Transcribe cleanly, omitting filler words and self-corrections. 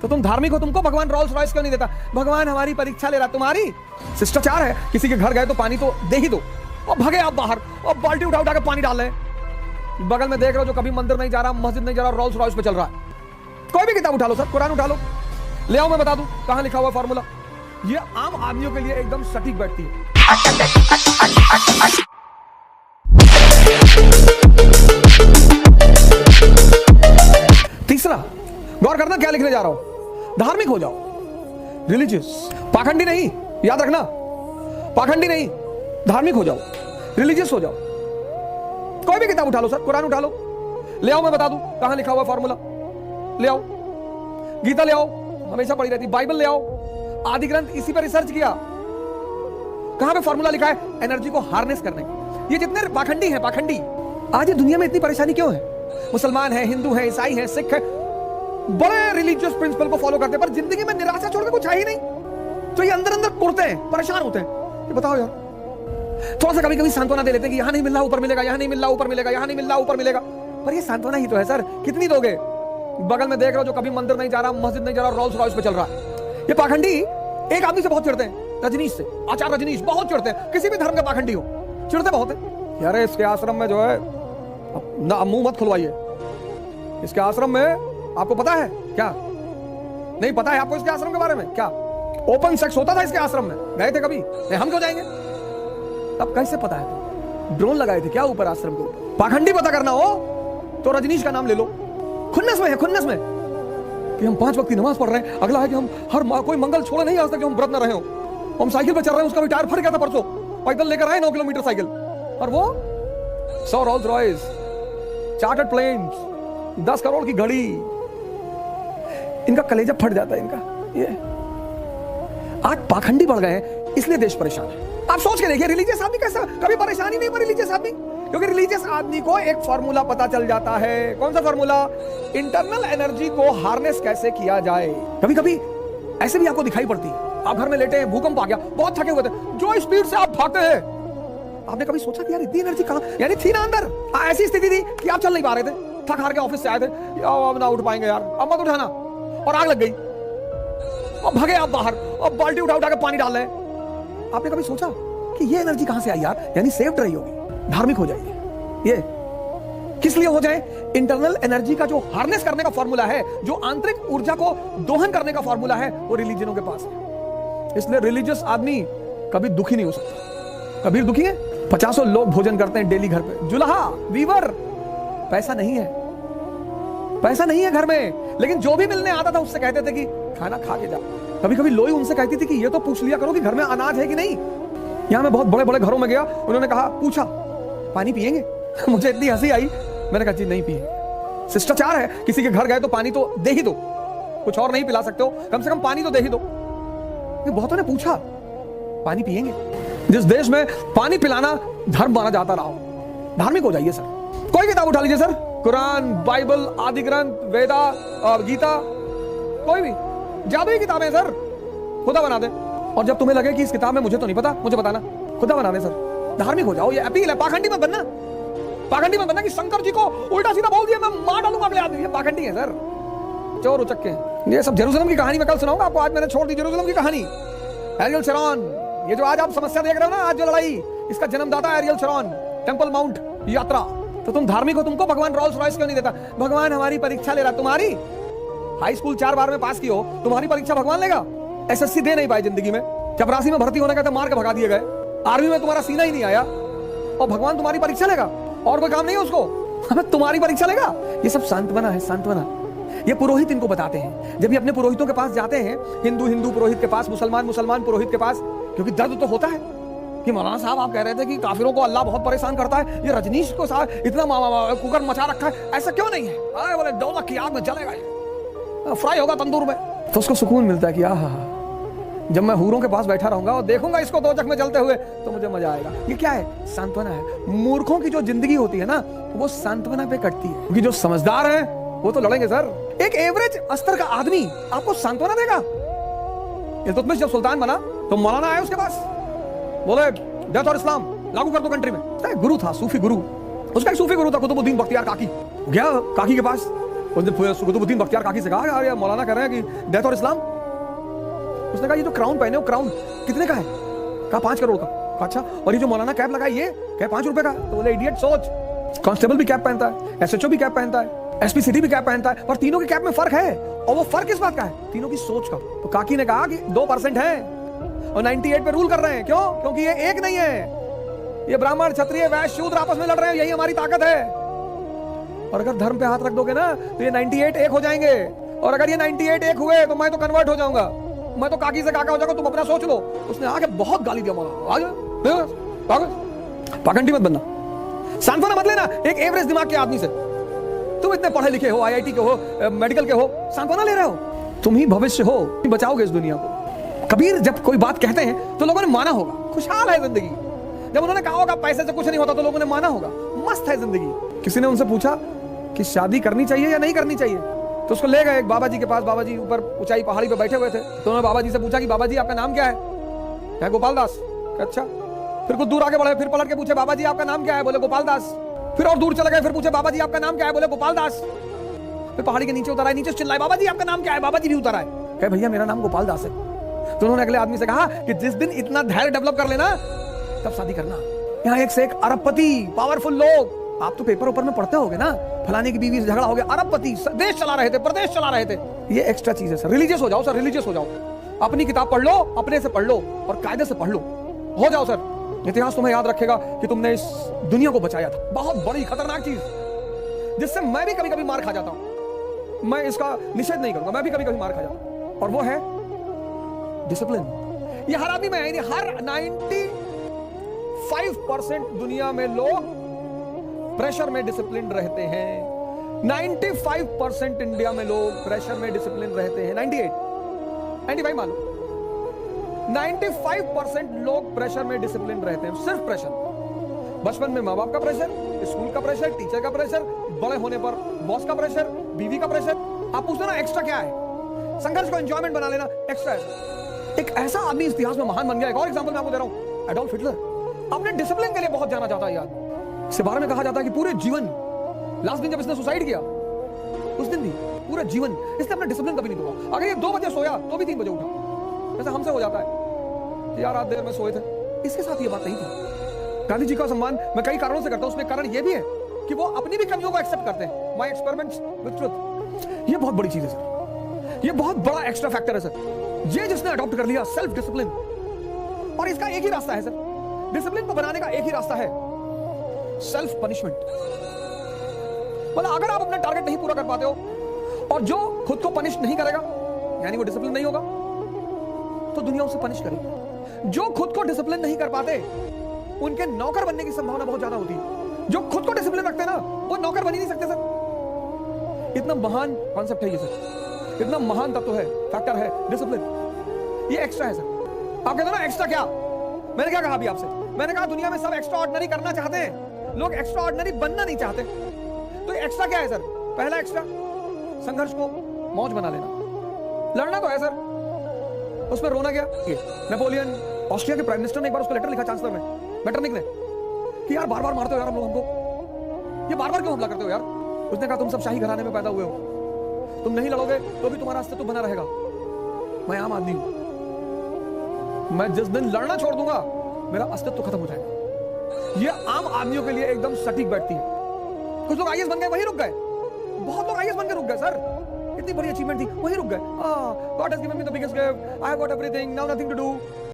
तो तुम धार्मिक हो, तुमको भगवान रोल्स रॉयस क्यों नहीं देता? भगवान हमारी परीक्षा ले रहा। तुम्हारी शिष्टाचार है, किसी के घर गए तो पानी तो दे ही दो, और भगे आप बाहर और बाल्टी उठा उठा के पानी डाल रहे। बगल में देख रहे हो जो कभी मंदिर नहीं जा रहा, मस्जिद नहीं जा रहा, रोल्स रॉयस पे चल रहा है। कोई भी किताब उठा लो सर, कुरान उठा लो, ले आओ, मैं बता दूं कहां लिखा हुआ फॉर्मूला। ये आम आदमियों के लिए एकदम सटीक बैठती है। तीसरा, गौर करना क्या लिखने जा रहा हूं। धार्मिक हो जाओ, रिलीजियस, पाखंडी नहीं, याद रखना, पाखंडी नहीं, धार्मिक हो जाओ, रिलीजियस हो जाओ। कोई भी किताब उठा लो सर, कुरान उठा लो, ले आओ, मैं बता दूं कहां लिखा हुआ फॉर्मूला। ले आओ, गीता ले आओ, हमेशा पड़ी रहती, बाइबल ले आओ, आदि ग्रंथ, इसी पर रिसर्च किया, कहां पे फॉर्मूला लिखा है एनर्जी को हार्नेस करने का। ये जितने पाखंडी हैं, पाखंडी, आज ये दुनिया में इतनी परेशानी क्यों है? मुसलमान है, हिंदू है, ईसाई है, सिख है, बड़े रिलीजियस प्रिंसिपल को फॉलो करते हैं, पर जिंदगी में निराशा छोड़ के कुछ है ही नहीं, तो ये अंदर अंदर कुड़ते हैं, परेशान होते हैं। ये बताओ यार, थोड़ा सा कभी कभी सांत्वना दे लेते हैं कि यहां नहीं मिल रहा ऊपर मिलेगा, यहां नहीं मिल रहा ऊपर मिलेगा, यहां नहीं मिल रहा ऊपर मिलेगा, पर ये सांत्वना ही तो है सर, कितनी दोगे? बगल में देख रहे हो जो कभी मंदिर नहीं जा रहा, मस्जिद नहीं जा रहा, रोल्स रॉयस पे चल रहा है। ये पाखंडी एक आदमी से बहुत चिढ़ते हैं, रजनीश से, आचार्य रजनीश बहुत चिढ़ते हैं, किसी भी धर्म के पाखंडी हो, चिढ़ते बहुत है। यार इसके आश्रम में जो है ना, मुंह मत खुलवाइए, इसके आश्रम में आपको पता है क्या? नहीं पता है आपको इसके आश्रम के बारे में? क्या ओपन सेक्स होता था इसके आश्रम में? गए थे कभी? नहीं, हम क्यों जाएंगे? अब कैसे पता है? तो ड्रोन लगाए थे क्या ऊपर आश्रम के ऊपर? पाखंडी पता करना हो तो रजनीश का नाम ले लो। खुन्नस में है, खुन्नस में कि हम 5 वक्त की नमाज पढ़ रहे हैं, अगला है कि हम हर कोई मंगल छोड़े नहीं आज तक, हम व्रत न रहे हो, हम साइकिल पे चल रहे हैं, उसका भी टायर फट गया था परसों, पैदल लेकर आए 9 किलोमीटर साइकिल, और वो 100 Rolls Royce, chartered planes, 10 crore की घड़ी, इनका कलेजा फट जाता है इनका। ये आज पाखंडी बढ़ गए हैं, इसलिए देश परेशान है। आप सोच के देखिए, रिलीजियस आदमी कैसा कभी परेशानी नहीं पर रिलीजियस आदमी, क्योंकि रिलीजियस आदमी को एक फार्मूला पता चल जाता है। कौन सा फार्मूला? इंटरनल एनर्जी को हार्नेस कैसे किया जाए। कभी कभी ऐसे भी आपको दिखाई पड़ती है, आप घर में लेटे हैं, भूकंप आ गया, बहुत थके हुए थे, जो स्पीड से आप भागते हैं, आपने कभी सोचा कि यार इतनी एनर्जी कहां, यानी थी ना अंदर? ऐसी स्थिति थी कि आप चल नहीं पा रहे थे, थक हार के ऑफिस से आए थे, अब ना उठ पाएंगे यार, अब मत उठाना, और आग लग गई, और भगे आप बाहर और बाल्टी उठा उठा के पानी डाल रहे। आपने कभी सोचा कि ये एनर्जी कहां से आई यार? यानी सेव्ड रही होगी। धार्मिक हो जाइए। ये किस लिए हो जाए? इंटरनल एनर्जी का जो हार्नेस करने का फॉर्मूला है, जो आंतरिक ऊर्जा को दोहन करने का फॉर्मूला है, वो रिलीजनों के पास है। इसलिए रिलीजियस आदमी कभी दुखी नहीं हो सकता। कबीर दुखी है? 50 लोग भोजन करते हैं डेली घर पे, जुलाहा, वीवर, पैसा नहीं है, पैसा नहीं है घर में, लेकिन जो भी मिलने आता था उससे कहते थे कि खाना खा के जा। कभी कभी लोई उनसे कहती थी कि ये तो पूछ लिया करो कि घर में अनाज है कि नहीं। यहां मैं बहुत बड़े बड़े घरों में गया, उन्होंने कहा, पूछा पानी पिएंगे? मुझे इतनी हंसी आई, मैंने कहा जी नहीं पिएंगे। शिष्टाचार है, किसी के घर गए तो पानी तो दे ही दो, कुछ और नहीं पिला सकते हो, कम से कम पानी तो दे ही दो। बहुतों ने पूछा पानी पिएंगे? जिस देश में पानी पिलाना धर्म माना जाता रहा, धार्मिक हो जाइए सर। कोई किताब उठा लीजिए सर, कुरान, बाइबल, आदि ग्रंथ, वेदा, गीता, कोई भी जादुई किताबें सर, खुदा बना दे। और जब तुम्हें लगे कि इस किताब में मुझे तो नहीं पता, मुझे बताना, खुदा बना दे सर। धार्मिक हो जाओ, ये अपील है। पाखंडी मत बनना, पाखंडी मत बनना कि शंकर जी को उल्टा सीधा बोल दिया मैं मार डालूंगा अगले आदमी। ये पाखंडी है सर, चोर उचक्के हैं। ये सब जेरूसलम की कहानी मैं कल सुनाऊंगा आपको, आज मैंने छोड़ दी जेरूसलम की कहानी। एरियल शरॉन, ये जो आज आप समस्या देख रहे हो ना, आज जो लड़ाई, इसका जन्मदाता एरियल शरॉन, टेंपल माउंट यात्रा। तो तुम धार्मिक हो, तुमको भगवान रोल्स रॉयस क्यों नहीं देता? भगवान हमारी परीक्षा ले रहा। तुम्हारी हाई स्कूल 4 बार में पास की हो, तुम्हारी परीक्षा भगवान लेगा? एसएससी दे नहीं पाए जिंदगी में, चपरासी में भर्ती होने का तो मार के भगा दिए गए, आर्मी में तुम्हारा सीना ही नहीं आया, और भगवान तुम्हारी परीक्षा लेगा? और कोई काम नहीं है उसको, हमें तुम्हारी परीक्षा लेगा? ये सब सांत्वना है, सांत्वना। ये पुरोहित इनको बताते हैं, जब ये अपने पुरोहितों के पास जाते हैं, हिंदू पुरोहित के पास, मुसलमान पुरोहित के पास, क्योंकि दर्द तो होता है कि मौलाना साहब आप कह रहे थे कि काफिरों को अल्लाह बहुत परेशान करता है, ये रजनीश को साहब इतना कुकर मचा रखा है, ऐसा क्यों नहीं है? अरे बोले दौलत की आग में जलेगा, ये फ्राई होगा तंदूर में। तो उसको सुकून मिलता है कि आहा, जब मैं हूरों के पास बैठा रहूंगा और देखूंगा इसको दोजख में जलते हुए तो मुझे मजा आएगा। ये क्या है? सांत्वना है। मूर्खों की जो जिंदगी होती है ना, वो सांत्वना पे कटती है, क्योंकि जो समझदार हैं वो तो लड़ेंगे सर। एक एवरेज स्तर का आदमी आपको सांत्वना देगा? इल्तुतमिश जब सुल्तान बना तो मौलाना आए उसके पास, बोले डेथ और इस्लाम लागू कर दो कंट्री में। गुरु था, सूफी गुरु, उसका एक सूफी गुरु था कुतुबुद्दीन बख्तियार काकी। गया काकी के पास, उसने कुतुबुद्दीन बख्तियार काकी से कहा यार ये मौलाना कह रहे हैं कि डेथ और इस्लाम। उसने कहा ये जो क्राउन पहने हो क्राउन कितने का है? कहा 5 करोड़ का। कहा अच्छा, और ये जो मौलाना कैप लगाई ये क्या 5 रुपए का? तो बोले इडियट सोच, कांस्टेबल भी कैप पहनता है, एसएचओ भी कैप पहनता है, एसपी सिटी भी कैप पहनता है, और तीनों के कैप में फर्क है। और वो फर्क किस बात का है? तीनों की सोच का। तो काकी ने कहा कि 2% है और 98 पे रूल कर रहे हैं। क्यों? क्योंकि ये एक नहीं है, ये ब्राह्मण क्षत्रिय वैश्य शूद्र आपस में लड़ रहे हैं, यही हमारी ताकत है। और अगर धर्म पे हाथ रख दोगे ना तो ये 98 एक हो जाएंगे, और अगर ये 98 एक हुए तो मैं तो कन्वर्ट हो जाऊंगा, मैं तो काकी से काका हो जाऊंगा, तुम अपना सोच लो। उसने आके बहुत गाली दिया मौलाना, पाखंडी मत बनना, सांत्वना मत लेना एक एवरेज दिमाग के आदमी से। तुम इतने पढ़े लिखे हो, आईआईटी के हो, मेडिकल के हो, सांत्वना ले रहे हो। तुम ही भविष्य हो, बचाओगे इस दुनिया को। कबीर जब कोई बात कहते हैं तो लोगों ने माना होगा, खुशहाल है जिंदगी। जब उन्होंने कहा होगा पैसे से कुछ नहीं होता तो लोगों ने माना होगा, मस्त है जिंदगी। किसी ने उनसे पूछा कि शादी करनी चाहिए या नहीं करनी चाहिए, तो उसको ले गए एक बाबा जी के पास। बाबा जी ऊपर ऊंचाई पहाड़ी पे बैठे हुए थे। तो उन्होंने बाबा जी से पूछा कि बाबा जी आपका नाम क्या है? क्या गोपाल दास। अच्छा। फिर कुछ दूर आगे बढ़े, फिर पलट के पूछे बाबा जी आपका नाम क्या है? बोले गोपाल दास। फिर और दूर चले गए, फिर पूछे बाबा जी आपका नाम क्या है? बोले गोपाल दास। फिर पहाड़ी के नीचे उतर आए, नीचे चिल्लाए बाबा जी आपका नाम क्या है? बाबा जी भी उतर आए, कहे भैया मेरा नाम गोपाल दास है। तो उन्होंने अगले आदमी से कहा कि जिस दिन इतना धैर्य डेवलप कर लेना तब शादी करना। यहाँ एक से एक अरबपति पावरफुल लोग, आप तो पेपर ऊपर में पढ़ते होगे ना, फलाने की बीवी से झगड़ा हो गया, अरबपति देश चला रहे थे, प्रदेश चला रहे थे। ये एक्स्ट्रा चीज है सर। रिलीजियस हो जाओ सर, रिलीजियस हो जाओ, अपनी किताब पढ़ लो, अपने से पढ़ लो और कायदे से पढ़ लो, हो जाओ सर। इतिहास तुम्हें याद रखेगा कि तुमने इस दुनिया को बचाया था। बहुत बड़ी खतरनाक चीज जिससे मैं भी कभी कभी मार खा जाता हूं, मैं इसका निषेध नहीं करूंगा, मैं भी कभी कभी मार खा जाता हूं, और वो है डिसिप्लिन। ये हर आदमी में है, हर 95% दुनिया में लोग प्रेशर में डिसिप्लिन रहते हैं। 95% इंडिया में लोग प्रेशर में डिसिप्लिन रहते हैं। 95 मान लो, 95% लोग प्रेशर में डिसिप्लिन रहते हैं। सिर्फ प्रेशर, बचपन में माँ बाप का प्रेशर, स्कूल का प्रेशर, टीचर का प्रेशर, बड़े होने पर बॉस का प्रेशर, बीवी का प्रेशर। आप पूछते ना एक्स्ट्रा क्या है? संघर्ष को एंजॉयमेंट बना लेना एक्स्ट्रा है। एक ऐसा आदमी इतिहास में महान बन गया। एक और एग्जांपल मैं आपको दे रहा हूं, एडोल्फ हिटलर। अपने डिसिप्लिन के लिए बहुत जाना जाता है यार। इसके बारे में कहा जाता है कि पूरे जीवन, लास्ट दिन जब इसने सुसाइड किया उस दिन भी पूरा जीवन इसने अपना डिसिप्लिन कभी नहीं तोड़ा। अगर ये 2 बजे सोया तो भी 3 बजे उठा, जैसे हमसे हो जाता है कि यार रात देर में सोए थे। इसके साथ ये बात नहीं थी। गांधी जी का सम्मान मैं कई कारणों से करता हूं, उसमें कारण ये भी है कि वो अपनी भी कमियों को एक्सेप्ट करते हैं। माय एक्सपेरिमेंट्स विद ट्रुथ, ये बहुत बड़ी चीज है सर, ये बहुत बड़ा एक्स्ट्रा फैक्टर है सर। ये जिसने अडॉप्ट कर लिया सेल्फ डिसिप्लिन, और इसका एक ही रास्ता है सर, डिसिप्लिन को बनाने का एक ही रास्ता है, सेल्फ पनिशमेंट। मतलब अगर आप अपना टारगेट नहीं पूरा कर पाते हो और जो खुद को पनिश नहीं करेगा, यानी वो डिसिप्लिन नहीं होगा, तो दुनिया उसे पनिश करेगी। जो खुद को डिसिप्लिन नहीं कर पाते उनके नौकर बनने की संभावना बहुत ज्यादा होती है। जो खुद को डिसिप्लिन रखते हैं ना वो नौकर बन ही नहीं सकते सर। इतना महान कॉन्सेप्ट है ये सर, इतना महान तत्व है, फैक्टर है डिसिप्लिन। ये एक्स्ट्रा है सर। आप कहते हो ना एक्स्ट्रा क्या? मैंने क्या कहा अभी आपसे? मैंने कहा दुनिया में सब एक्स्ट्रा ऑर्डिनरी करना चाहते हैं, लोग एक्स्ट्रा ऑर्डिनरी बनना नहीं चाहते। तो एक्स्ट्रा क्या है सर? पहला एक्स्ट्रा, संघर्ष को मौज बना लेना। लड़ना तो है सर, उसमें रोना क्या? नेपोलियन ऑस्ट्रिया के प्राइम मिनिस्टर ने एक बार उसको लेटर लिखा चांसलर ने, मेटरनिक ने, कि यार बार बार मारते हो यार हम लोग हमको, ये बार बार क्यों हमला करते हो यार? उसने कहा तुम सब शाही घराने में पैदा हुए हो, तुम नहीं लड़ोगे तो भी तुम्हारा अस्तित्व बना रहेगा। मैं आम आदमी हूं, मैं जिस दिन लड़ना छोड़ दूंगा मेरा अस्तित्व खत्म हो जाएगा। ये आम आदमियों के लिए एकदम सटीक बैठती है। कुछ लोग आईएएस बन गए वहीं रुक गए, बहुत लोग आईएएस बन के रुक गए सर, इतनी बड़ी अचीवमेंट थी वहीं रुक गए। God has given me the biggest gift, I have got everything, now nothing to do.